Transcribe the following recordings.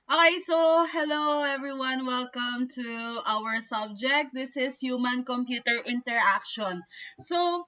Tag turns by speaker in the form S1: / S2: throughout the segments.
S1: Okay, so hello everyone. Welcome to our subject. This is human-computer interaction. So,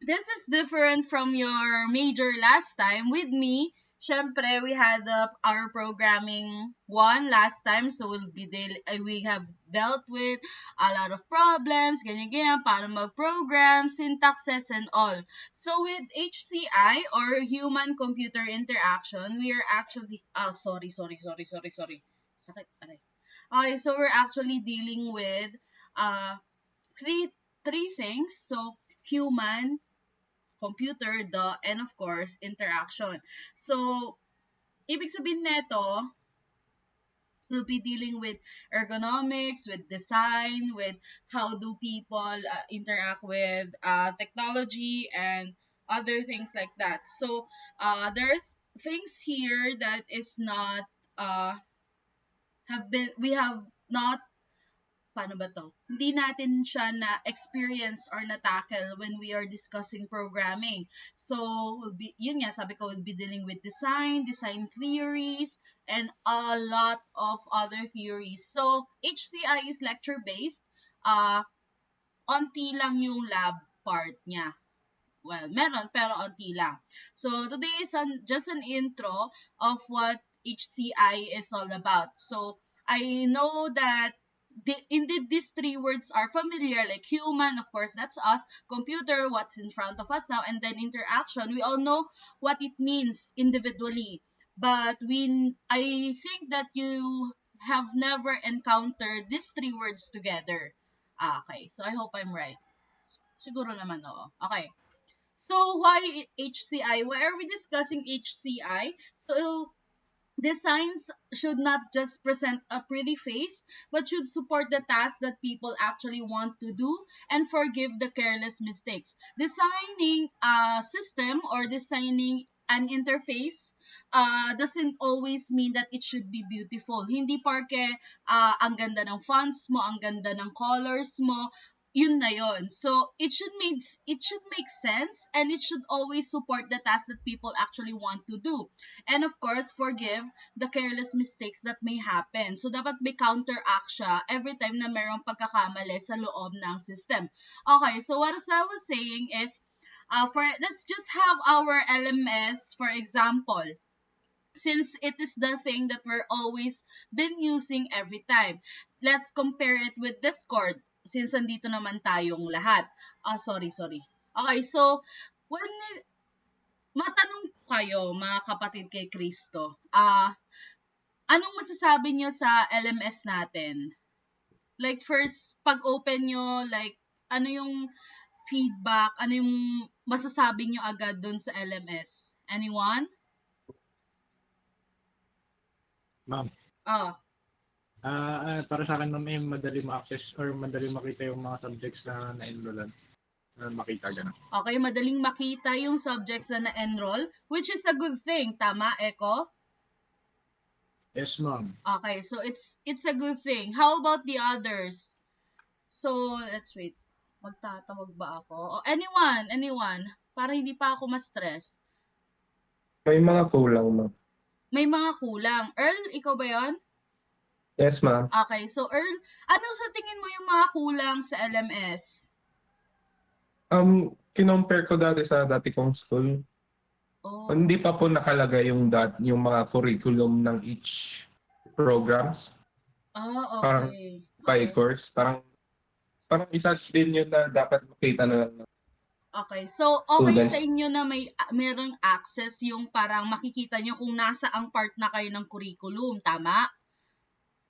S1: this is different from your major last time. With me, syempre, we had our programming one last time. So, we have dealt with a lot of problems, ganyan-ganyan, paano mag-program, syntaxes, and all. So, with HCI, or human-computer interaction, we are actually, sorry. Sakit, aray. Okay, so we're actually dealing with uh, three, three things. So, human, computer, and of course, interaction. So, ibig sabihin neto, we'll be dealing with ergonomics, with design, with how do people interact with technology and other things like that. So, there are things here that is not, uh, we have not paano ba to? Hindi natin siya na-experience or na-tackle when we are discussing programming. So, yun nga, sabi ko, we'll be dealing with design theories, and a lot of other theories. So, HCI is lecture-based. Onti lang yung lab part niya. Well, meron, pero onti lang. So, today is just an intro of what HCI is all about. So, I know that indeed these three words are familiar, like human, of course, that's us, computer, what's in front of us now, and then interaction. We all know what it means individually. But I think that you have never encountered these three words together. Okay, so I hope I'm right. Siguro naman, oo. Okay. So why HCI? Why are we discussing HCI? So designs should not just present a pretty face, but should support the tasks that people actually want to do and forgive the careless mistakes. Designing a system or designing an interface doesn't always mean that it should be beautiful. Hindi porke ang ganda ng fonts mo, ang ganda ng colors mo, yun na yun. So, it should make sense, and it should always support the task that people actually want to do. And of course, forgive the careless mistakes that may happen. So, dapat may counteract siya every time na mayroong pagkakamali sa loob ng system. Okay, so what I was saying is, let's just have our LMS, for example, since it is the thing that we're always been using every time. Let's compare it with Discord, since andito naman tayong lahat. Sorry. Okay, so, when matanong ko kayo, mga kapatid kay Kristo, anong masasabi nyo sa LMS natin? Like, first, pag-open nyo, like, ano yung feedback, ano yung masasabi nyo agad dun sa LMS? Anyone?
S2: Ma'am,
S1: Ah,
S2: para sa akin, ma'am, madali ma-access or madali makita yung mga subjects na na-enrollan. Makita gano'n.
S1: okay, madaling makita yung subjects na na-enroll, which is a good thing. Tama, Eko?
S2: Yes, ma'am.
S1: Okay, so it's a good thing. How about the others? So, let's wait. Magtatawag ba ako? Anyone? Para hindi pa ako ma-stress.
S3: May mga kulang, ma'am.
S1: May mga kulang. Earl, ikaw ba yon?
S3: Yes, ma'am.
S1: Okay, so Earl, ano sa tingin mo yung mga kulang sa LMS?
S3: Kinompare ko dati sa dati kong school.
S1: Oh,
S3: Hindi pa po nakalagay yung mga curriculum ng each programs. Parang
S1: okay.
S3: by course. Parang isa din yun na dapat makita na lang.
S1: Okay, so okay
S3: Student.
S1: sa inyo na merong access yung parang makikita nyo kung nasa ang part na kayo ng curriculum, tama?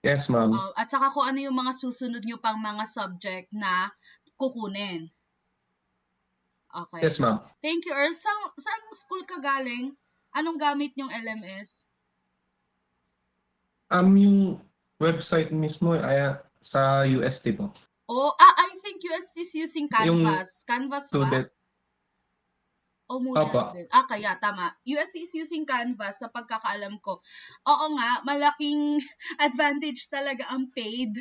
S3: Yes, ma'am.
S1: At saka kung ano yung mga susunod nyo pang mga subject na kukunin. Okay.
S3: Yes, ma'am.
S1: Thank you, Earl. Saan school ka galing? Anong gamit yung LMS?
S3: Yung website mismo ay sa UST po.
S1: Oh, I think US is using Canvas. Canvas ba?
S3: Student.
S1: O Moodle
S3: Opo.
S1: din. Kaya tama. US is using Canvas sa pagkakaalam ko. Oo nga, malaking advantage talaga ang paid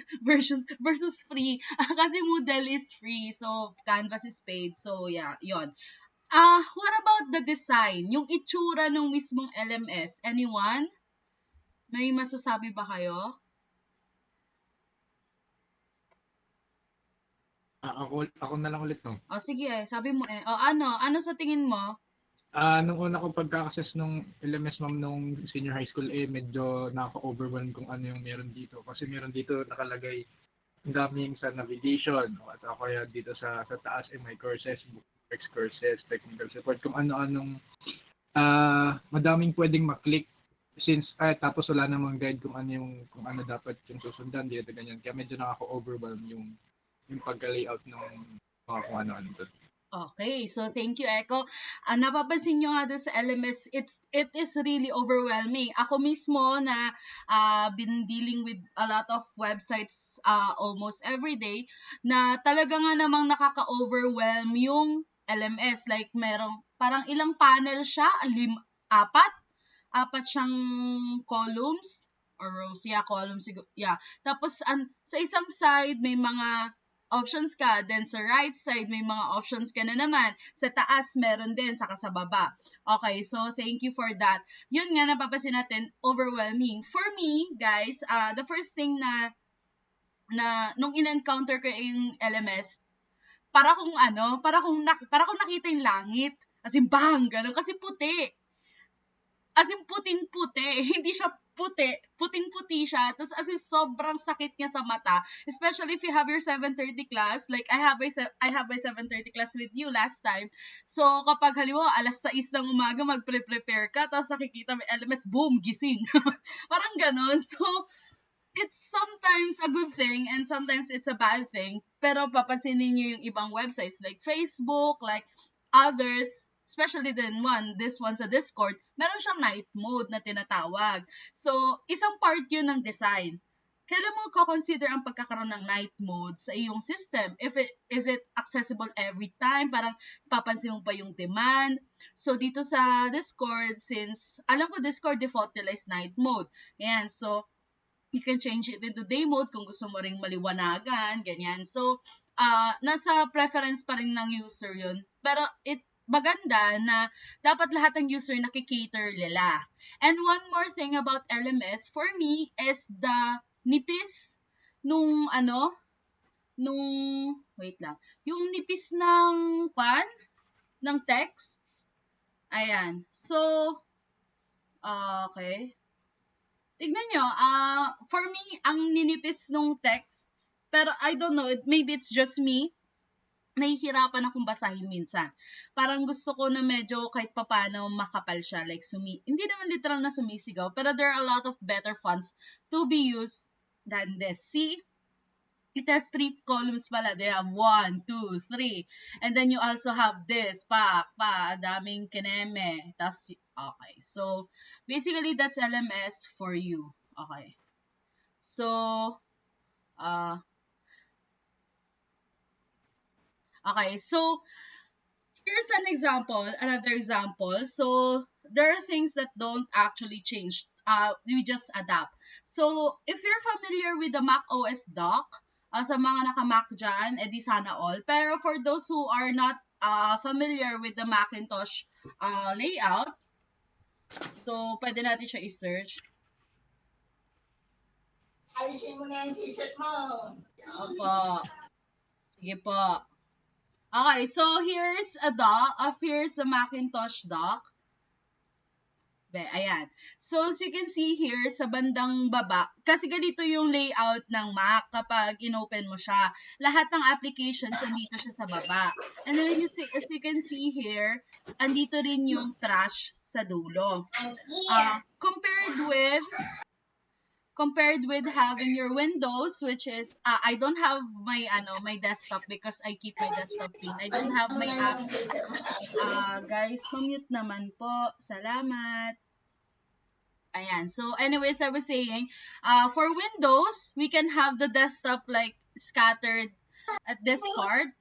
S1: versus free. Kasi Moodle is free, so Canvas is paid. So yeah, yon. What about the design? Yung itsura ng mismong LMS? Anyone? May masasabi ba kayo?
S2: Ako na lang ulit, no?
S1: O sige, sabi mo eh. O ano sa tingin mo?
S2: Nung una ko pagka-access nung LMS ma'am nung senior high school, medyo nakaka-overwhelm kung ano yung meron dito. Kasi meron dito nakalagay ang daming sa navigation at kaya dito sa taas may courses, bookworks courses, technical support, kung ano-anong madaming pwedeng maklik since tapos wala namang guide kung ano dapat yung susundan dito ganyan. Kaya medyo nakaka-overwhelm yung pagka-layout ng mga kung ano-ano doon.
S1: Okay, so thank you, Echo. Napapansin nyo nga doon sa LMS, it is really overwhelming. Ako mismo na been dealing with a lot of websites almost every day, na talaga nga namang nakaka-overwhelm yung LMS. Like, merong, parang ilang panel siya, apat? Apat siyang columns, or rows, columns, Tapos, sa isang side, may mga options ka, then sa right side may mga options ka na naman, sa taas meron din, saka sa baba. Okay, so thank you for that. Yun nga, napapansin natin, overwhelming. For me, guys, the first thing na nung in-encounter ko yung LMS, para kung nakita yung langit, as in bang, ganun, kasi puti. As in, puting-puti. Hindi siya puti. Puting-puti siya. Tapos as in, sobrang sakit niya sa mata. Especially if you have your 7:30 class. Like, I have my 7:30 class with you last time. So, kapag halimbawa, 6:00 ng umaga, magpre-prepare ka, tapos nakikita may LMS, boom, gising. Parang ganon. So, it's sometimes a good thing and sometimes it's a bad thing. Pero papansinin niyo yung ibang websites like Facebook, like others, especially this one sa Discord, meron siyang night mode na tinatawag. So, isang part yun ng design. Kailan mo ko-consider ang pagkakaroon ng night mode sa iyong system? Is it accessible every time? Parang papansin mo pa yung demand? So, dito sa Discord, since alam ko Discord default nila is night mode. Ayan, so, you can change it into day mode kung gusto mo ring maliwanagan, ganyan. So, nasa preference pa rin ng user yun. Pero maganda na dapat lahat ng user nakikater nila. And one more thing about LMS, for me, is the nipis nung wait lang, yung nipis ng text. Ayan. So, okay. Tignan nyo, for me, ang ninipis nung text, pero I don't know, maybe it's just me, nahihirapan akong basahin minsan. Parang gusto ko na medyo kahit papano makapal siya, like hindi naman literal na sumisigaw, pero there are a lot of better fonts to be used than this. See? It has 3 columns pala. They have 1, 2, 3. And then you also have this, daming kineme. Okay. So, basically, that's LMS for you. Okay. So, okay. So, here's another example. So, there are things that don't actually change. We just adapt. So, if you're familiar with the Mac OS dock, sa mga naka-Mac dyan, edi sana all. Pero for those who are not familiar with the Macintosh layout, so, pwede natin siya i-search.
S4: Alisin mo na yung t-shirt mo.
S1: Opo. Sige po. Okay, so here's the Macintosh dock. Ayan. So, as you can see here, sa bandang baba, kasi ganito yung layout ng Mac kapag inopen mo siya. Lahat ng applications, andito siya sa baba. And then, as you can see here, andito rin yung trash sa dulo. Compared with having your Windows, which is, I don't have my desktop because I keep my desktop clean. I don't have my apps. Guys, mute naman po. Salamat. Ayan. So, anyways, I was saying, for Windows, we can have the desktop like scattered at this part,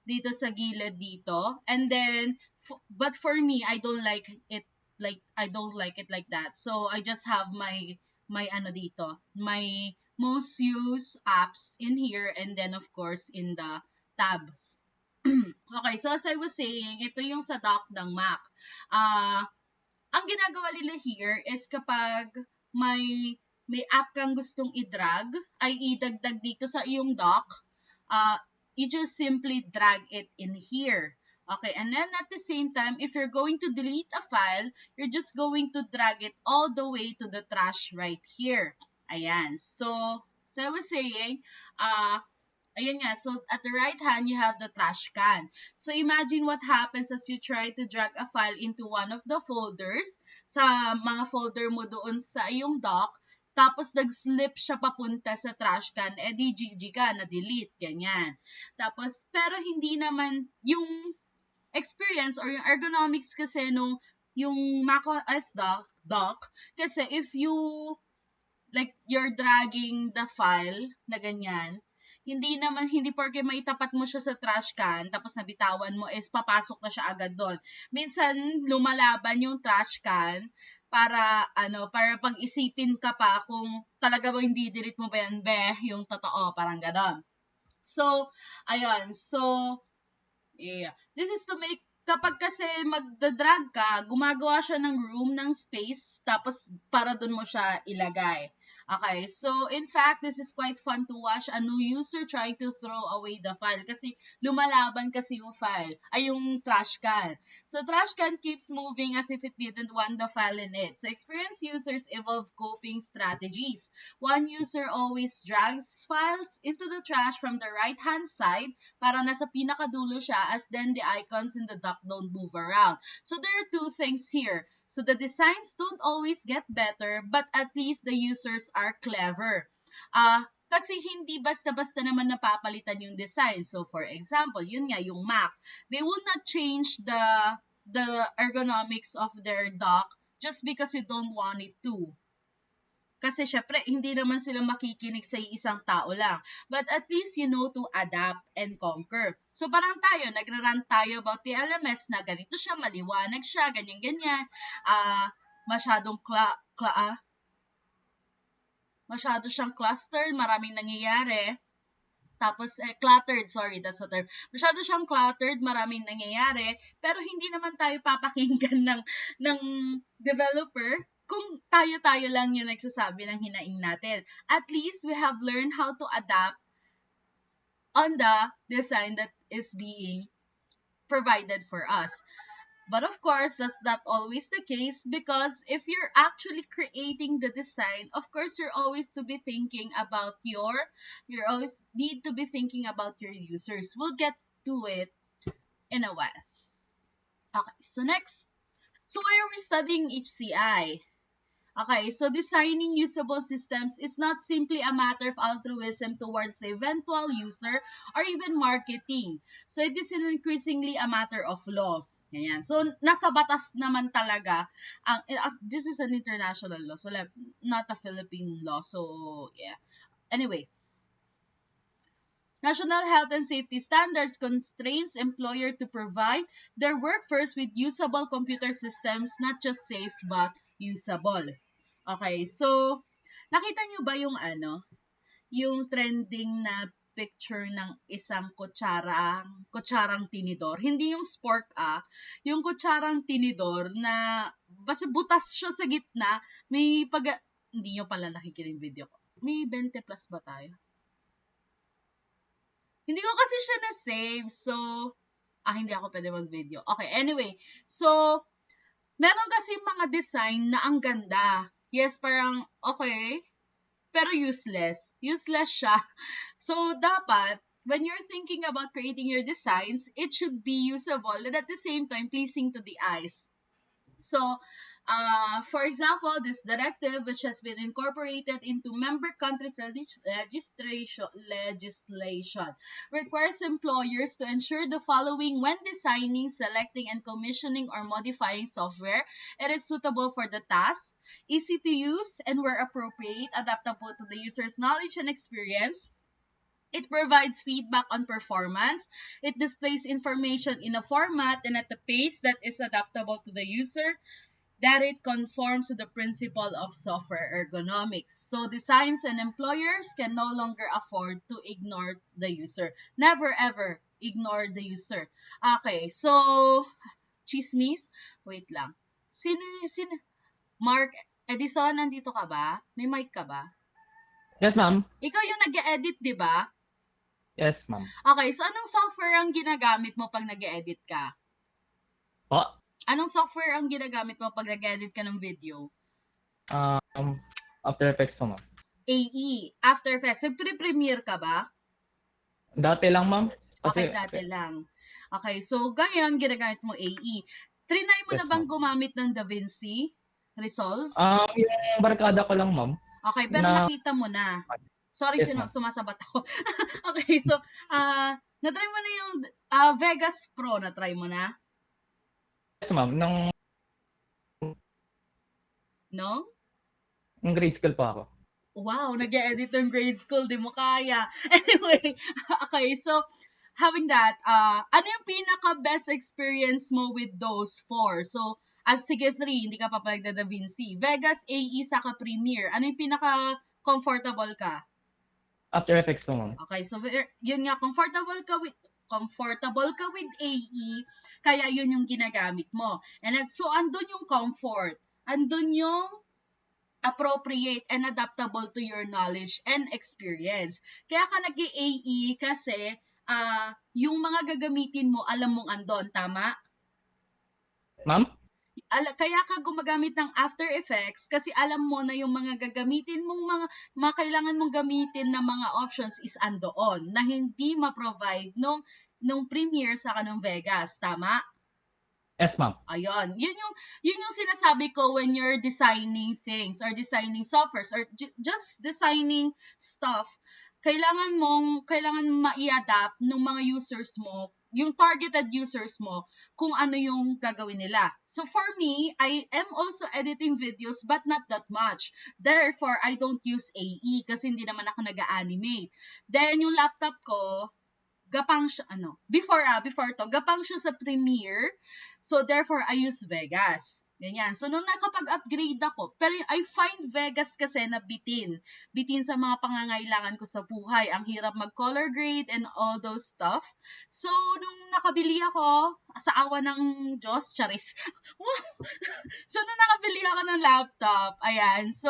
S1: dito sa gilid dito. And then, but for me, I don't like it like that. So, I just have my dito, my most used apps in here, and then, of course, in the tabs. Okay, so as I was saying, ito yung sa dock ng Mac. Ang ginagawa nila here is kapag may app kang gustong i-drag, ay idagdag dito sa iyong dock, you just simply drag it in here. Okay, and then at the same time, if you're going to delete a file, you're just going to drag it all the way to the trash right here. Ayan. So I was saying, ayun nga, so at the right hand, you have the trash can. So imagine what happens as you try to drag a file into one of the folders, sa mga folder mo doon sa iyong dock, tapos nag-slip siya papunta sa trash can, di GG ka, na-delete, ganyan. Tapos, pero hindi naman yung experience or yung ergonomics kasi nung yung macOS dock, kasi if you like you're dragging the file na ganyan, hindi porke maitapat mo siya sa trash can tapos nabitawan mo is papasok na siya agad doon. Minsan lumalaban yung trash can para pag-isipin ka pa kung talaga ba hindi delete mo ba yan, yung totoo, parang ganon. So, ayun. So, yeah. This is to make, kapag kasi magdadrag ka, gumagawa siya ng room, ng space, tapos para dun mo siya ilagay. Okay, so in fact, this is quite fun to watch a new user trying to throw away the file kasi lumalaban kasi yung file, ay yung trash can. So trash can keeps moving as if it didn't want the file in it. So experienced users evolve coping strategies. One user always drags files into the trash from the right-hand side para nasa pinakadulo siya, as then the icons in the dock don't move around. So there are two things here. So the designs don't always get better, but at least the users are clever. Kasi hindi basta-basta naman napapalitan yung design. So for example, yun nga, yung Mac, they will not change the ergonomics of their dock just because you don't want it to. Kasi syempre, hindi naman sila makikinig sa isang tao lang. But at least you know to adapt and conquer. So parang tayo, nagra-rant tayo about the LMS na ganito siya, maliwanag siya, ganyan-ganyan. Masyado siyang clustered, maraming nangyayari. Tapos, cluttered, sorry, that's the term. Masyado siyang cluttered, maraming nangyayari, pero hindi naman tayo papakinggan ng developer kung tayo-tayo lang yung nagsasabi ng hinaing natin. At least, we have learned how to adapt on the design that is being provided for us. But of course, that's not always the case, because if you're actually creating the design, of course, you always need to be thinking about your users. We'll get to it in a while. Okay, so next. So why are we studying HCI? Okay, so designing usable systems is not simply a matter of altruism towards the eventual user or even marketing. So it is increasingly a matter of law. Ganyan. So, nasa batas naman talaga. This is an international law, so not a Philippine law. So, yeah. Anyway, National Health and Safety Standards constrains employer to provide their workforce with usable computer systems, not just safe but usable. Okay, so nakita nyo ba yung trending na picture ng isang kutsarang tinidor? Hindi yung spork yung kutsarang tinidor na basta butas siya sa gitna, hindi nyo pala nakikinig video ko. May 20 plus ba tayo? Hindi ko kasi siya na-save, so, hindi ako pwede mag-video. Okay, anyway, so, meron kasi mga design na ang ganda. Yes, parang, okay, pero useless. Useless siya. So, dapat, when you're thinking about creating your designs, it should be usable and at the same time pleasing to the eyes. So, for example, this directive, which has been incorporated into member countries' legislation, requires employers to ensure the following when designing, selecting, and commissioning or modifying software. It is suitable for the task, easy to use, and where appropriate, adaptable to the user's knowledge and experience. It provides feedback on performance. It displays information in a format and at a pace that is adaptable to the user, that it conforms to the principle of software ergonomics. So designs and employers can no longer afford to ignore the user. Never ever ignore the user. Okay, so chismis. Wait lang. Mark Edison, nandito ka ba? May mic ka ba?
S5: Yes, ma'am.
S1: Ikaw yung nag-edit, di ba?
S5: Yes, ma'am.
S1: Okay, so anong software ang ginagamit mo pag nag-edit ka?
S5: Po?
S1: Anong software ang ginagamit mo pag nag-edit ka ng video?
S5: After Effects po, ma'am.
S1: AE, After Effects. Nag-pre-premiere ka ba?
S5: Dati lang, ma'am.
S1: Okay, dati lang. Okay, so ngayon ginagamit mo AE. Trinay mo
S5: Yes,
S1: na bang
S5: ma'am.
S1: gumamit ng DaVinci Resolve?
S5: Yung barkada ko lang, ma'am.
S1: Okay, pero
S5: Na-
S1: nakita mo na. Sorry,
S5: Yes, ma'am.
S1: sumasabat ako. Okay, so, na-try mo na yung Vegas Pro, na-try mo na?
S5: Yes, ma'am. Nung
S1: No?
S5: grade school pa ako.
S1: Wow, nag-edit ng grade school, di mo kaya. Anyway, okay, so, having that, ano yung pinaka-best experience mo with those four? So, sige, 3, hindi ka papalag na DaVinci. Vegas, AE, saka Premiere. Ano yung pinaka-comfortable ka?
S5: After Effects po, ma'am.
S1: Okay, so yun nga, comfortable ka with AE, kaya yun yung ginagamit mo. And then, so andun yung comfort, andun yung appropriate and adaptable to your knowledge and experience. Kaya ka nag-AE kasi yung mga gagamitin mo, alam mong andon, tama?
S5: Ma'am?
S1: Kaya ka gumagamit ng After Effects kasi alam mo na yung mga gagamitin mong mga kailangan mong gamitin na mga options is andoon na hindi ma-provide nung Premiere sa kanong Vegas, tama?
S5: Yes, ma'am.
S1: Ayun. Yun yung sinasabi ko when you're designing things or designing softwares or just designing stuff. Kailangan ma-i-adapt ng mga users mo, yung targeted users mo, kung ano yung gagawin nila. So for me, I am also editing videos but not that much. Therefore, I don't use AE kasi hindi naman ako nag-animate. Then yung laptop ko, gapang siya, before to, gapang siya sa Premiere. So, therefore, I use Vegas. Ganyan. So, nung nakapag-upgrade ako, pero I find Vegas kasi na bitin sa mga pangangailangan ko sa buhay. Ang hirap mag-color grade and all those stuff. So, nung nakabili ako, sa awa ng Diyos, charis. So, nung nakabili ako ng laptop, ayan, so,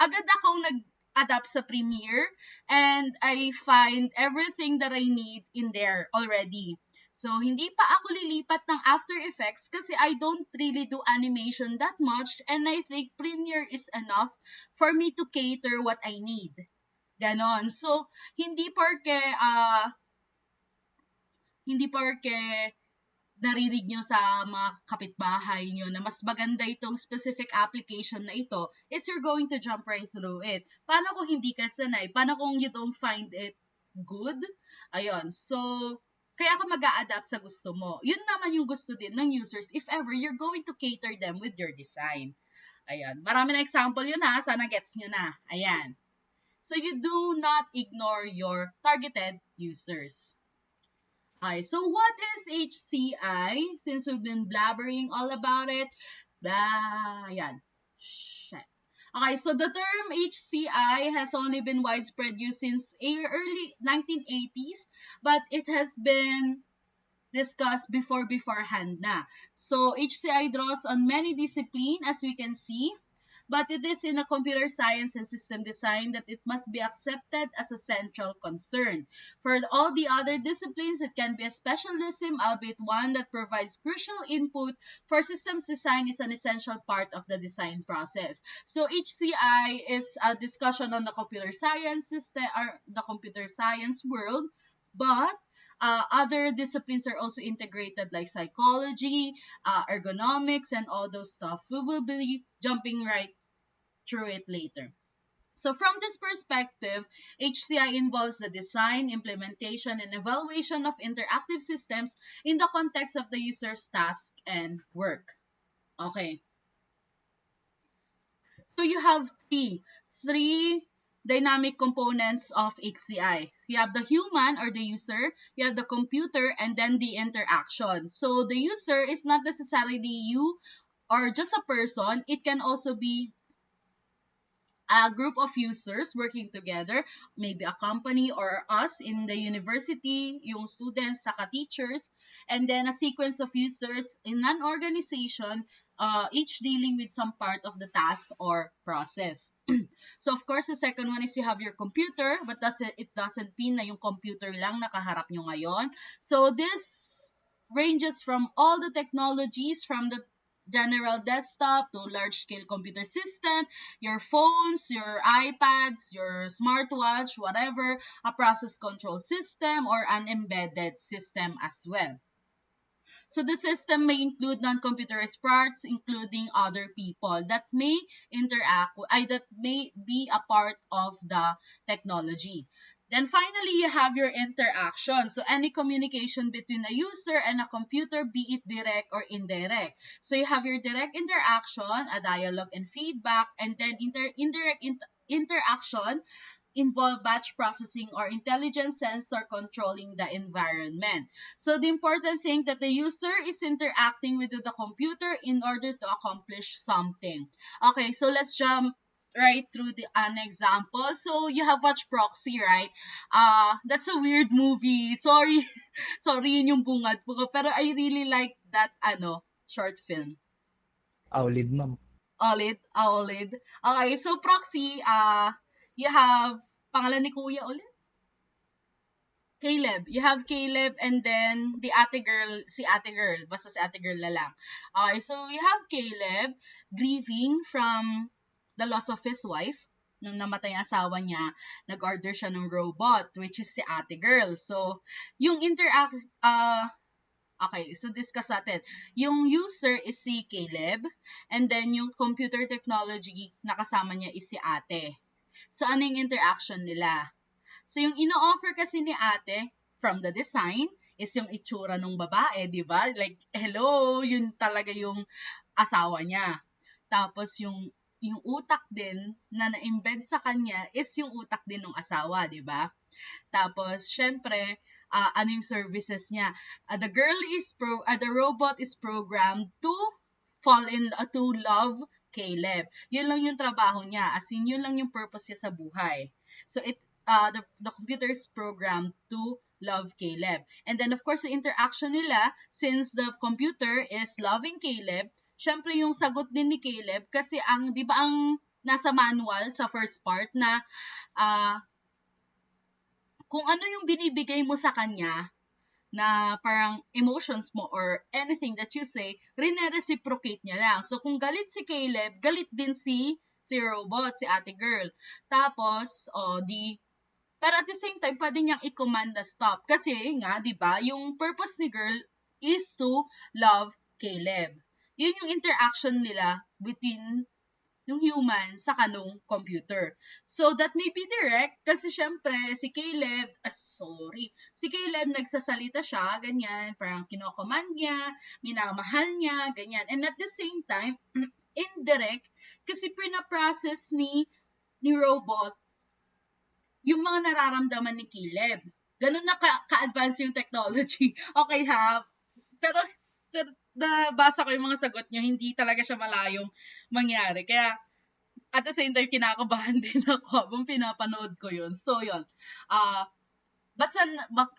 S1: agad akong adapt sa Premiere and I find everything that I need in there already. So, hindi pa ako lilipat ng After Effects kasi I don't really do animation that much and I think Premiere is enough for me to cater what I need. Ganon. So, hindi porke narinig nyo sa mga kapitbahay nyo na mas maganda itong specific application na ito, is you're going to jump right through it. Paano kung hindi ka sanay? Paano kung you don't find it good? Ayun. So, kaya ka mag-a-adapt sa gusto mo. Yun naman yung gusto din ng users if ever you're going to cater them with your design. Ayan. Marami na example yun ha. Sana gets nyo na. Ayan. So, you do not ignore your targeted users. Okay, so what is HCI? Since we've been blabbering all about it, yan. Shit. Okay, so the term HCI has only been widespread used since early 1980s, but it has been discussed beforehand na. So HCI draws on many disciplines, as we can see, but it is in a computer science and system design that it must be accepted as a central concern. For all the other disciplines, it can be a specialism, albeit one that provides crucial input for systems design is an essential part of the design process. So HCI is a discussion on the computer science system, or the computer science world, but other disciplines are also integrated like psychology, ergonomics, and all those stuff. We will be jumping right through it later. So from this perspective, HCI involves the design, implementation, and evaluation of interactive systems in the context of the user's task and work. Okay. So you have three dynamic components of HCI. You have the human or the user, you have the computer, and then the interaction. So the user is not necessarily you or just a person. It can also be a group of users working together, maybe a company or us in the university, yung students, saka teachers, and then a sequence of users in an organization each dealing with some part of the task or process. So of course, the second one is you have your computer, but it doesn't mean na yung computer lang nakaharap nyo ngayon. So this ranges from all the technologies, from the general desktop to large-scale computer system, your phones, your iPads, your smartwatch, whatever, a process control system, or an embedded system as well. So the system may include non-computerized parts, including other people that may that may be a part of the technology. Then finally, you have your interaction. So any communication between a user and a computer, be it direct or indirect. So you have your direct interaction, a dialogue and feedback, and then indirect interaction involve batch processing or intelligent sensor controlling the environment. So the important thing that the user is interacting with the computer in order to accomplish something. Okay, so let's jump right through an example. So you have watched Proxy, right? That's a weird movie. Sorry, sorry yun yung bungad ko. Pero I really like that short film.
S5: Aulid, ma'am.
S1: Aulid. Okay, so Proxy, you have pangalan ni Kuya ulit? Caleb. You have Caleb and then the si ate girl. Basta si ate girl na lang. Okay, so you have Caleb grieving from the loss of his wife. Nung namatay ang asawa niya, nag-order siya ng robot, which is si ate girl. So, yung okay, so discuss natin. Yung user is si Caleb, and then yung computer technology na kasama niya is si ate. So, ano yung interaction nila? So, yung ino-offer kasi ni ate from the design is yung itsura ng babae, di ba? Like, hello, yun talaga yung asawa niya. Tapos, yung utak din na na-embed sa kanya is yung utak din ng asawa, di ba? Tapos, syempre, ano yung services niya? The robot is programmed to to love Caleb. Yun lang yung trabaho niya. As in, yun lang yung purpose niya sa buhay. So, the computer is programmed to love Caleb. And then, of course, the interaction nila, since the computer is loving Caleb, syempre yung sagot din ni Caleb, kasi di ba ang nasa manual sa first part na, kung ano yung binibigay mo sa kanya, na parang emotions mo or anything that you say, reciprocate niya lang. So, kung galit si Caleb, galit din si robot, si ate girl. Tapos, pero at the same time, pwede niyang i-command na stop. Kasi nga, di ba, yung purpose ni girl is to love Caleb. Yun yung interaction nila between yung human sa kanong computer. So, that may be direct kasi syempre, si Caleb nagsasalita siya, ganyan, parang kinocommand niya, minamahal niya, ganyan. And at the same time, indirect, kasi pinaprocess ni robot yung mga nararamdaman ni Caleb. Ganun na ka-advance yung technology. Okay ha? Pero nabasa ko yung mga sagot niya, hindi talaga siya malayong mangyari. Kaya, at the same time, kinakabahan din ako habang pinapanood ko yun. So, yun. Basta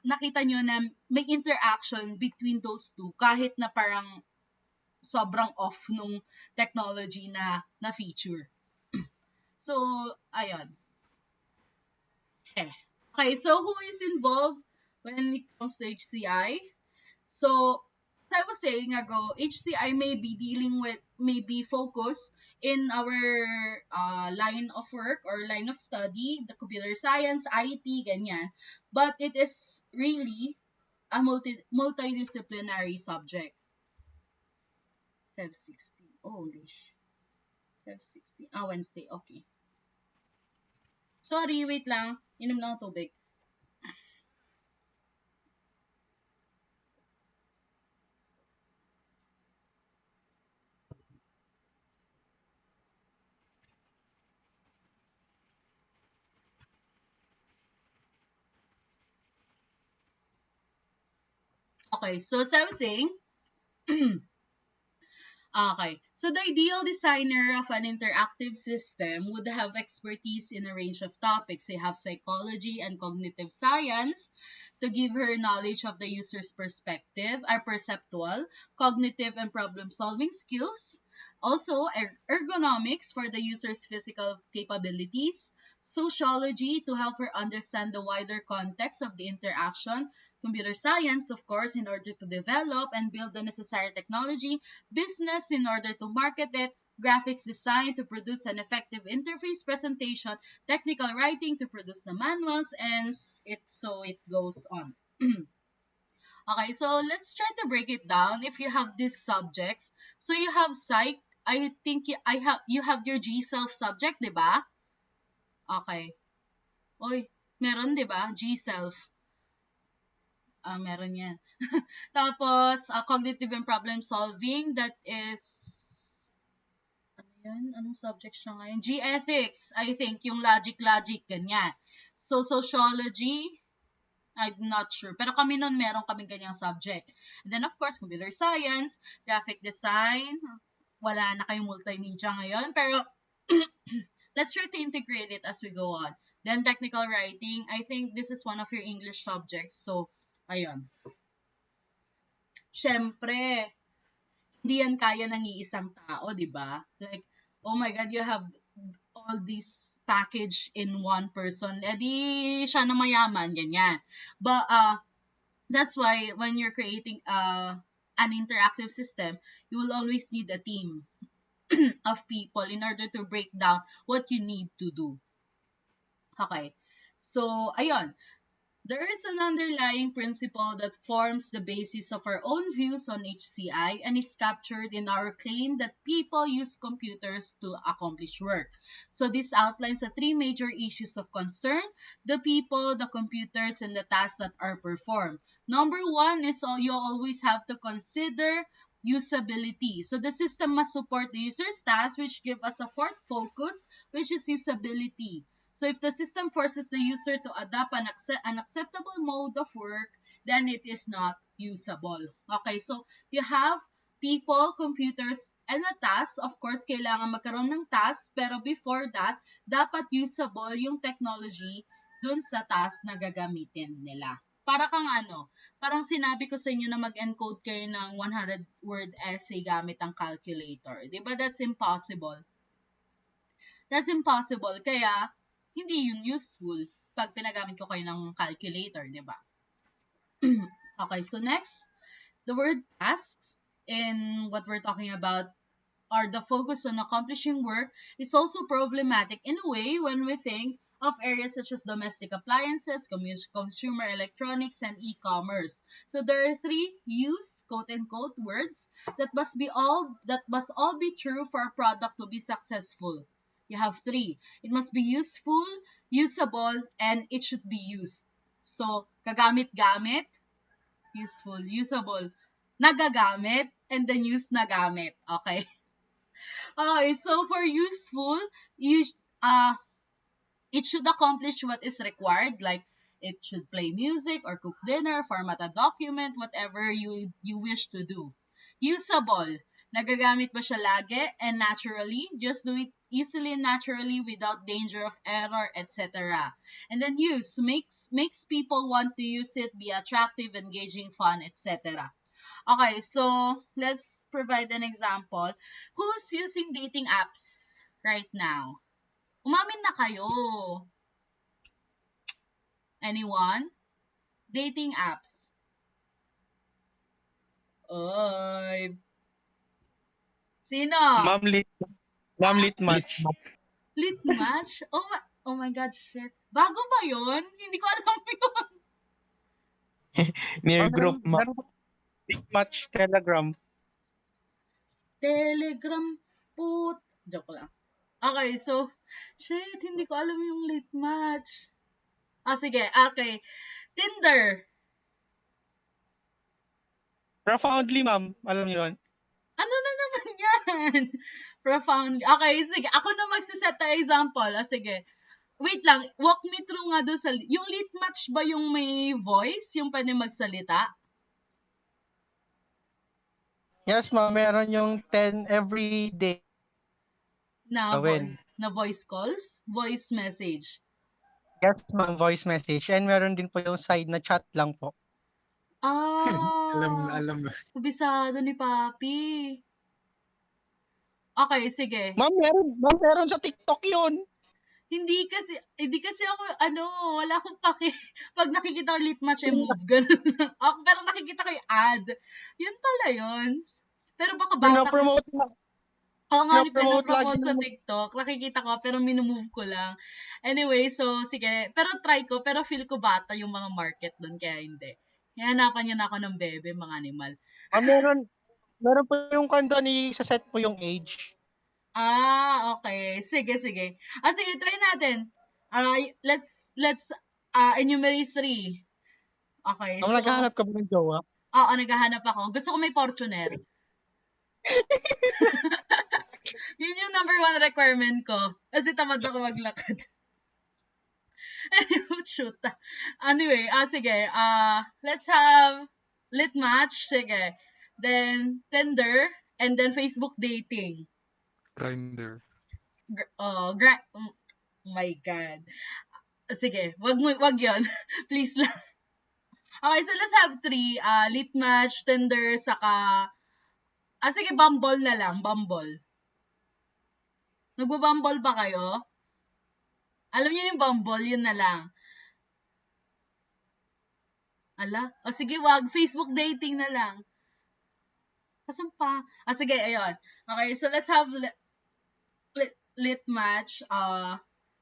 S1: nakita nyo na may interaction between those two, kahit na parang sobrang off nung technology na feature. So, ayun. Okay, so who is involved when it comes to HCI? So, as I was saying ago, HCI may be focused in our line of work or line of study, the computer science, IT, ganyan. But it is really a multidisciplinary subject. 560. Holy 560. Wednesday. Okay. Sorry, wait lang. Inom lang tubig. Okay, so as I was saying, okay, so the ideal designer of an interactive system would have expertise in a range of topics. They have psychology and cognitive science to give her knowledge of the user's perspective, are perceptual, cognitive, and problem-solving skills. Also, ergonomics for the user's physical capabilities, sociology to help her understand the wider context of the interaction, computer science, of course, in order to develop and build the necessary technology, business in order to market it, graphics design to produce an effective interface presentation, technical writing to produce the manuals, and it goes on. Okay, so let's try to break it down. If you have these subjects, so you have psych. I think you have your G self subject, 'di ba? Okay. Oy, meron 'di ba? G self. Meron 'yan. Tapos, cognitive and problem solving, that is ano 'yan? Anong subject siya ngayon? G ethics, I think, yung logic ganyan. So sociology, I'm not sure. Pero kami nun, meron kaming ganyang subject. And then, of course, computer science, graphic design. Wala na kayong multimedia ngayon. Pero, let's try to integrate it as we go on. Then, technical writing. I think this is one of your English subjects. So, ayun. Siyempre, hindi yan kaya ng iisang tao, di ba? Like, oh my God, you have all this package in one person. Eh di, siya na mayaman, ganyan. But, that's why when you're creating an interactive system, you will always need a team of people in order to break down what you need to do. Okay. So, ayun. There is an underlying principle that forms the basis of our own views on HCI and is captured in our claim that people use computers to accomplish work. So this outlines the three major issues of concern: the people, the computers, and the tasks that are performed. Number one is you always have to consider usability. So the system must support the user's tasks, which give us a fourth focus, which is usability. So if the system forces the user to adopt an acceptable mode of work, then it is not usable. Okay, so you have people, computers, and a task. Of course, kailangan magkaroon ng task, pero before that, dapat usable yung technology dun sa task na gagamitin nila. Para kang parang sinabi ko sa inyo na mag-encode kayo ng 100-word essay gamit ang calculator. Diba that's impossible? That's impossible. Kaya, hindi yun useful pag pinagamit ko kayo ng calculator, di ba? Okay, so next, the word tasks in what we're talking about or the focus on accomplishing work is also problematic in a way when we think of areas such as domestic appliances, consumer electronics, and e-commerce. So there are three quote-unquote words that must all be true for a product to be successful. You have three. It must be useful, usable, and it should be used. So, kagamit-gamit, useful, usable, nagagamit, and then use nagamit. Okay? Okay, so for useful, it should accomplish what is required, like it should play music or cook dinner, format a document, whatever you wish to do. Usable, nagagamit ba siya lagi and naturally? Just do it easily and naturally without danger of error, etc. And then use, makes people want to use it, be attractive, engaging, fun, etc. Okay, so let's provide an example. Who's using dating apps right now? Umamin na kayo. Anyone? Dating apps. Oy. Sino?
S6: Ma'am, lit match.
S1: Lit match? Oh my God, shit. Bago ba yun? Hindi ko alam yun.
S6: Near group, ma'am. Lit match Telegram.
S1: Telegram put. Joke lang. Okay, so, shit, hindi ko alam yung lit match. Sige, okay. Tinder.
S6: Profoundly, ma'am. Alam niyo yun?
S1: Ano na naman yan? Profound. Okay, sige. Ako na magsiset na example. Sige. Wait lang. Walk me through nga doon sa... Yung lit match ba yung may voice? Yung pwede magsalita?
S6: Yes, ma'am. Meron yung 10 every day.
S1: Na voice calls? Voice message?
S6: Yes, ma'am. Voice message. And meron din po yung side na chat lang po.
S2: Alam na.
S1: Kubisado ni Papi. Okay, sige.
S6: Ma'am, meron sa TikTok yun.
S1: Hindi kasi ako, wala akong pake. Pag nakikita ko lit match, move, ganun lang. Pero nakikita ko yung ad. Yun pala yun. Pero baka bata kasi.
S6: Pinopromote na.
S1: Oo nga,
S6: Pinopromote lagi
S1: pinopromote sa
S6: ng
S1: TikTok. Nakikita ko, pero minumove ko lang. Anyway, so, sige. Pero try ko, pero feel ko bata yung mga market doon, kaya hindi. Hihanapan niyo na ako ng bebe, mga animal.
S6: meron po yung kanta ni sa set po yung age.
S1: Okay. Sige. Sige, try natin. Let's enumerate 3. Okay,
S6: Ma'am,
S1: so,
S6: naghahanap ka ba ng jowa?
S1: oo, naghahanap ako. Gusto ko may Fortuner. Yun yung number 1 requirement ko. Kasi tamad ako maglakad. Shoot. Anyway, sige. Let's have lit match. Sige. Then, Tinder. And then, Facebook dating.
S2: Grindr.
S1: Oh my God. Sige, wag yon. Please lang. Okay, so let's have 3. Lit match, Tinder, saka... sige, Bumble na lang. Bumble. Nagbo-Bumble ba kayo? Alam niyo yung Bumble, yun na lang. Sige, wag. Facebook dating na lang. Kasan pa? Sige, ayun. Okay, so let's have lit match,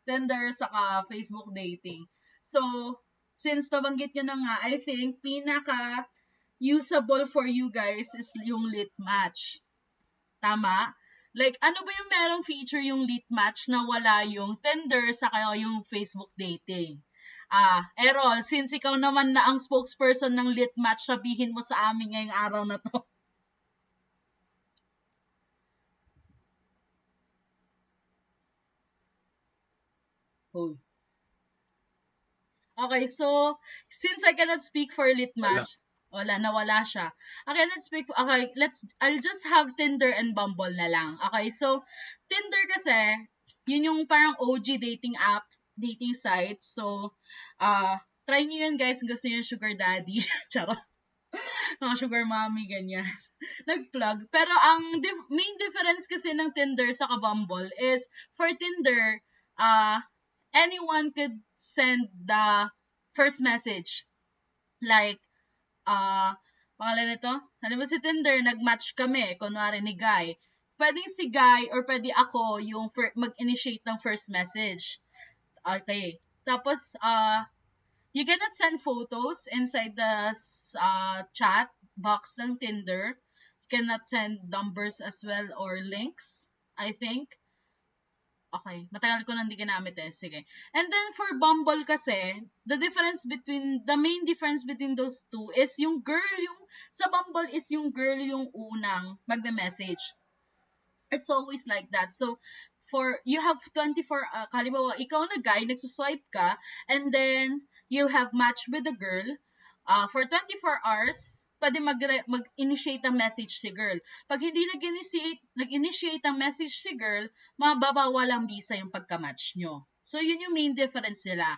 S1: Tinder, saka Facebook dating. So, since nabanggit nyo na nga, I think pinaka usable for you guys is yung lit match. Tama? Like, ano ba yung merong feature yung lit match na wala yung Tinder saka yung Facebook dating? Errol, since ikaw naman na ang spokesperson ng lit match, sabihin mo sa amin ngayong araw na to. Oh. Okay, so, since I cannot speak for lit match, nawala siya. I cannot speak, okay, I'll just have Tinder and Bumble na lang. Okay, so, Tinder kasi, yun yung parang OG dating app, dating site. So, try nyo yun guys, gusto nyo sugar daddy. Charot. Mga sugar mommy, ganyan. Nag-plug. Pero ang main difference kasi ng Tinder sa Bumble is, for Tinder, anyone could send the first message. Like, pangalan nito? Alam mo si Tinder, nag-match kami, kunwari ni Guy. Pwedeng si Guy or pwede ako yung mag-initiate ng first message. Okay. Tapos, you cannot send photos inside the chat box ng Tinder. You cannot send numbers as well or links, I think. Okay, matagal ko nang hindi ginamit eh. Sige. And then for Bumble kasi, the main difference between those two is sa Bumble is yung girl yung unang magme-message. It's always like that. So, you have 24, halimbawa, ikaw na guy, nagsuswipe ka, and then you have match with a girl, for 24 hours, pwede mag-initiate ang message si girl. Pag hindi nag-initiate ang message si girl, mababawal ang visa yung pagka-match nyo. So, yun yung main difference nila.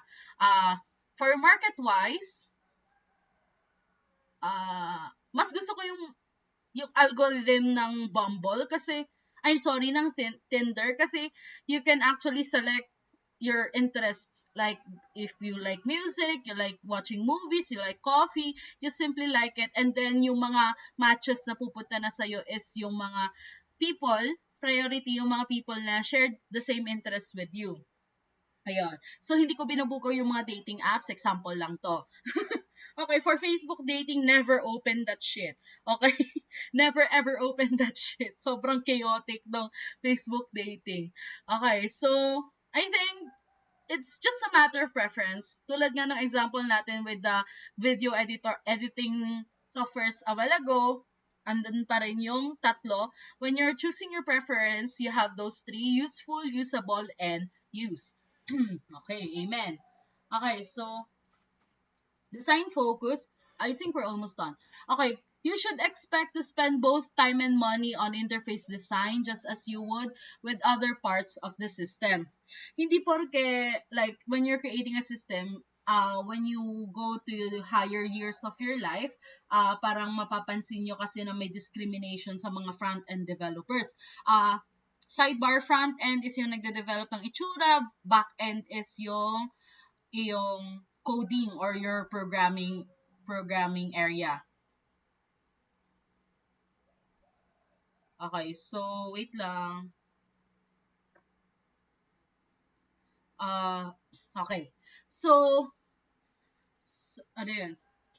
S1: For market-wise, mas gusto ko yung algorithm ng Bumble kasi, ng Tinder kasi you can actually select your interests. Like, if you like music, you like watching movies, you like coffee, just simply like it. And then, yung mga matches na pupunta na sa'yo is yung mga priority yung mga people na shared the same interests with you. Ayun. So, hindi ko binubuko yung mga dating apps. Example lang to. Okay, for Facebook dating, never open that shit. Okay? Never ever open that shit. Sobrang chaotic ng Facebook dating. Okay, so, I think it's just a matter of preference. Tulad nga ng example natin with the video editing softwares a while ago, andun pa rin yung tatlo. When you're choosing your preference, you have those 3: useful, usable, and used. Okay, amen. Okay, so, design focus, I think we're almost done. Okay, you should expect to spend both time and money on interface design just as you would with other parts of the system. Hindi porke, like, when you're creating a system, when you go to the higher years of your life, parang mapapansin nyo kasi na may discrimination sa mga front-end developers. Sidebar, front end is yung nagde-develop ng itsura, back end is yung coding or your programming area. Okay, so wait lang. Okay. So ano yun?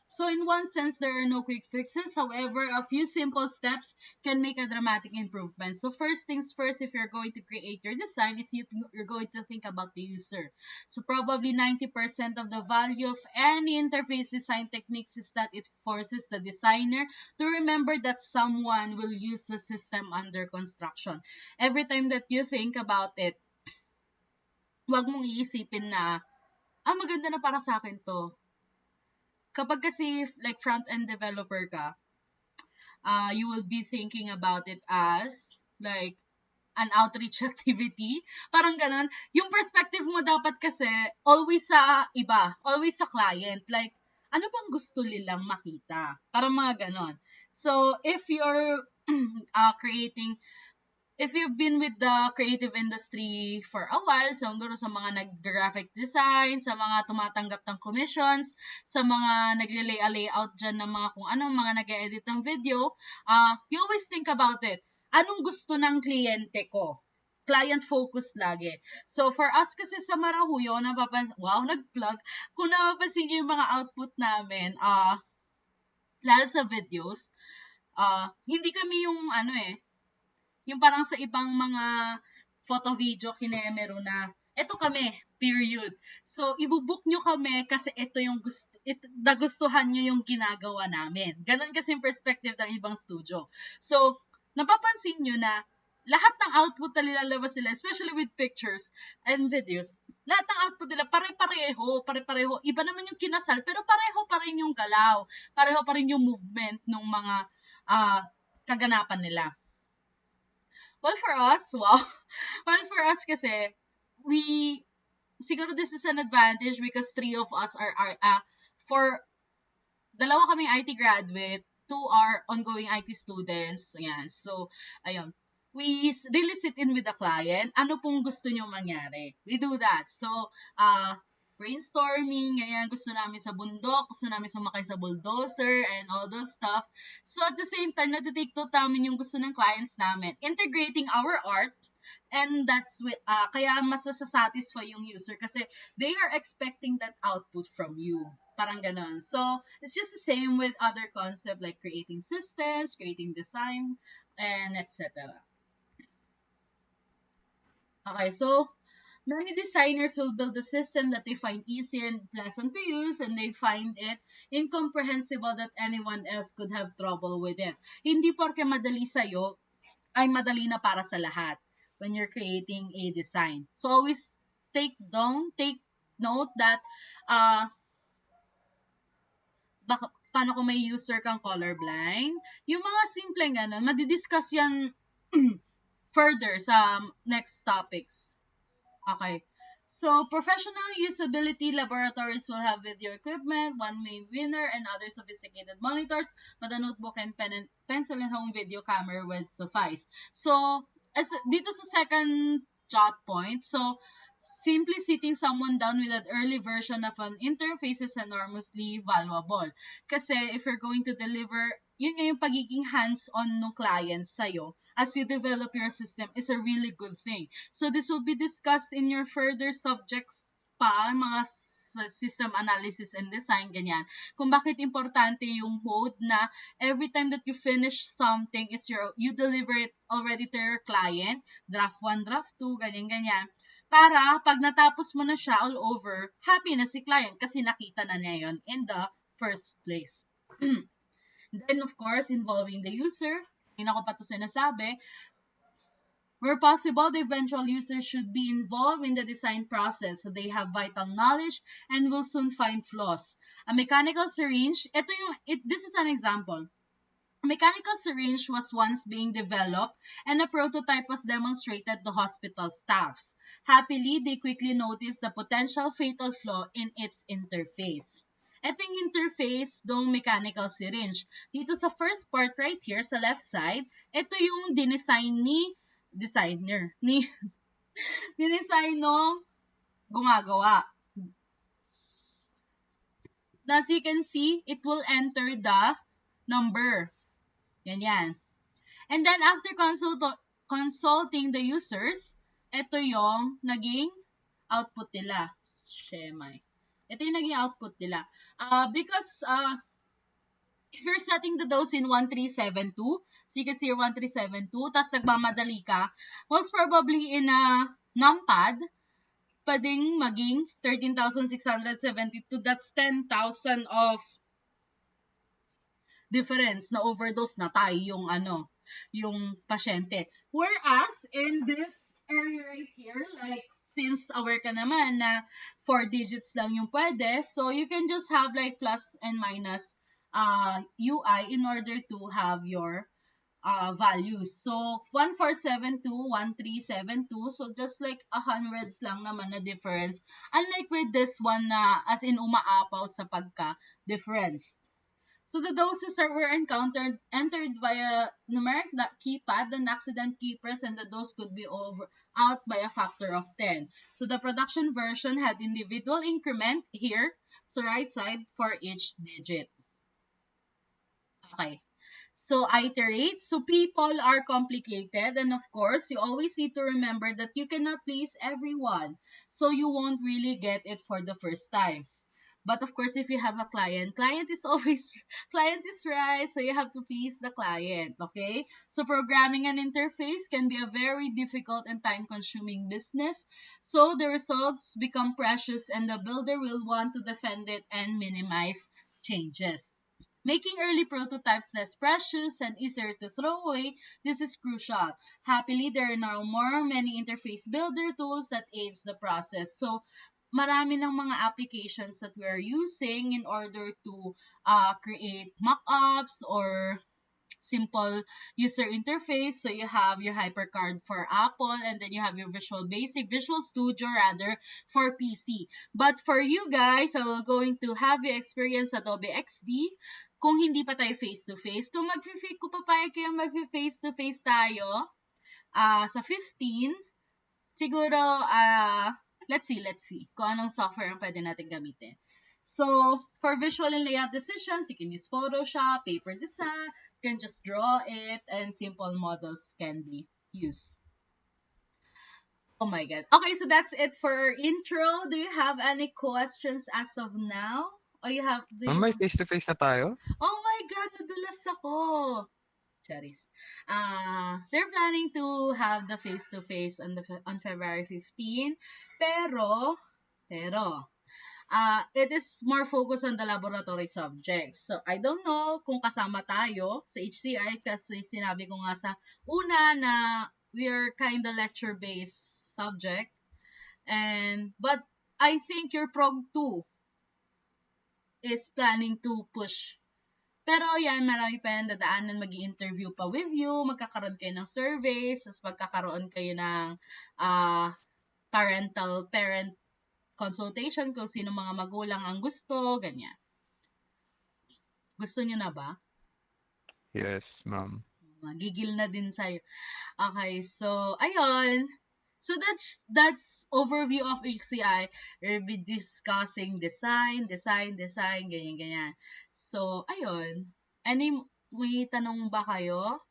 S1: So in one sense, there are no quick fixes. However, a few simple steps can make a dramatic improvement. So first things first, if you're going to create your design, is you're going to think about the user. So probably 90% of the value of any interface design techniques is that it forces the designer to remember that someone will use the system under construction. Every time that you think about it, wag mong iisipin na, maganda na para sa akin to. Kapag kasi like front-end developer ka, you will be thinking about it as like an outreach activity. Parang ganun. Yung perspective mo dapat kasi always sa iba, always sa client. Like, ano bang gusto nilang makita? Parang mga ganun. So, if you're creating if you've been with the creative industry for a while, siguro sa mga nag-graphic design, sa mga tumatanggap ng commissions, sa mga nagle-layout dyan ng mga kung anong mga nag-edit ng video, you always think about it. Anong gusto ng kliyente ko? Client focus lagi. So, for us kasi sa Marahuyo, nag-plug. Kung napapansin niyo yung mga output namin, lalo sa videos, hindi kami yung yung parang sa ibang mga photo-video kinemero na, eto kami, period. So, ibubook nyo kami kasi ito yung nagustuhan nyo yung ginagawa namin. Ganon kasi yung perspective ng ibang studio. So, napapansin nyo na lahat ng output na nilalabas sila, especially with pictures and videos, lahat ng output nila pare-pareho. Iba naman yung kinasal, pero pareho pa rin yung galaw. Pareho pa rin yung movement ng mga kaganapan nila. Well, for us kasi, siguro this is an advantage because 3 of us are dalawa kaming IT graduate, 2 are ongoing IT students. Ayan. So, ayun. We really sit in with the client. Ano pong gusto nyo mangyari? We do that. So, brainstorming, ganyan, gusto namin sa bundok, gusto namin sumakay sa bulldozer, and all those stuff. So, at the same time, natitake note namin yung gusto ng clients namin. Integrating our art, and that's kaya mas satisfy yung user kasi they are expecting that output from you. Parang ganon. So, it's just the same with other concepts like creating systems, creating design, and etc. Okay, so, many designers will build a system that they find easy and pleasant to use, and they find it incomprehensible that anyone else could have trouble with it. Hindi porke madali sa'yo, ay madali na para sa lahat when you're creating a design. So always take note that paano kung may user kang colorblind. Yung mga simpleng madidiscuss yan further sa next topics. Okay. So, professional usability laboratories will have video equipment, one main winner, and other sophisticated monitors, but a notebook and pencil and home video camera will suffice. So, dito sa second jot point, so, simply sitting someone down with an early version of an interface is enormously valuable. Kasi if you're going to deliver, yun nga yung pagiging hands-on ng client sa'yo as you develop your system is a really good thing. So this will be discussed in your further subjects pa, mga system analysis and design, ganyan. Kung bakit importante yung mode na every time that you finish something is you deliver it already to your client, draft 1, draft 2, ganyan. Para pag natapos mo na siya all over, happy na si client kasi nakita na niya yun in the first place. Then, of course, involving the user. Hindi ko pa ito sinasabi. Where possible, the eventual user should be involved in the design process so they have vital knowledge and will soon find flaws. A mechanical syringe, this is an example. A mechanical syringe was once being developed and a prototype was demonstrated to hospital staffs. Happily, they quickly noticed the potential fatal flaw in its interface. Ito yung interface ng mechanical syringe. Dito sa first part right here, sa left side, ito yung dinesign ni designer. Ni-design nung gumagawa. As you can see, it will enter the number. Yan. And then after consulting the users, ito yung naging output nila. Shemay. Ito yung naging output nila. Because if you're setting the dose in 1372, so you can see 1372, tapos nagmamadali ka, most probably in a numpad, pwedeng maging 13,672. That's 10,000 of difference na overdose na tayo yung pasyente. Whereas, in this area right here, like, since aware ka naman na 4 digits lang yung pwede, so you can just have like plus and minus UI in order to have your values. So, 1472, 1372, so just like hundreds lang naman na difference. Unlike with this one na as in umaapaw sa pagka-difference. So the doses were entered via numeric keypad, an accident key press, and the dose could be out by a factor of 10. So the production version had individual increment here, so right side for each digit. Okay. So iterate. So people are complicated, and of course, you always need to remember that you cannot please everyone. So you won't really get it for the first time. But of course, if you have a client is right, so you have to please the client, okay? So programming an interface can be a very difficult and time-consuming business. So the results become precious and the builder will want to defend it and minimize changes. Making early prototypes less precious and easier to throw away, this is crucial. Happily, there are now many interface builder tools that aids the process. So, marami ng mga applications that we are using in order to create mock-ups or simple user interface. So you have your HyperCard for Apple, and then you have your Visual Studio rather for PC. But for you guys, I'm going to have you experience Adobe XD. Kung hindi pa tayo face-to-face, kung papayag kayo mag-face-to-face tayo sa 15, siguro, let's see kung anong software ang pwede natin gamitin. So, for visual and layout decisions, you can use Photoshop, paper design, you can just draw it, and simple models can be used. Oh my God. Okay, so that's it for our intro. Do you have any questions as of now? Or
S7: May face-to-face na tayo?
S1: Oh my God, nadulas ako. Charis. They're planning to have the face-to-face on February 15, pero it is more focused on the laboratory subjects. So, I don't know kung kasama tayo sa HCI kasi sinabi ko nga sa una na we are kind of lecture-based subject. But I think your Prog 2 is planning to push. Pero yan, marami pa yan dadaanan, mag-i-interview pa with you, magkakaroon kayo ng surveys, tapos magkakaroon kayo ng parent consultation kung sino mga magulang ang gusto, ganyan. Gusto niyo na ba?
S7: Yes, ma'am.
S1: Magigil na din sa'yo. Okay, so, ayun. So, that's overview of HCI. We'll be discussing design, ganyan. So, ayun. May tanong ba kayo?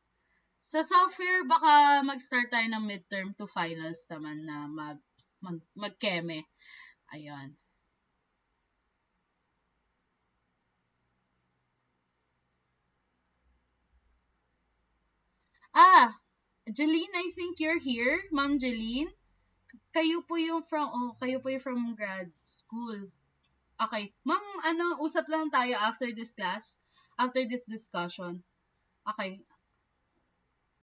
S1: Sa software, baka mag-start tayo ng midterm to finals naman na mag-keme. Ayun. Jeline, I think you're here. Ma'am Jeline. Kayo po yung from grad school. Okay. Ma'am, usap lang tayo after this class, after this discussion. Okay.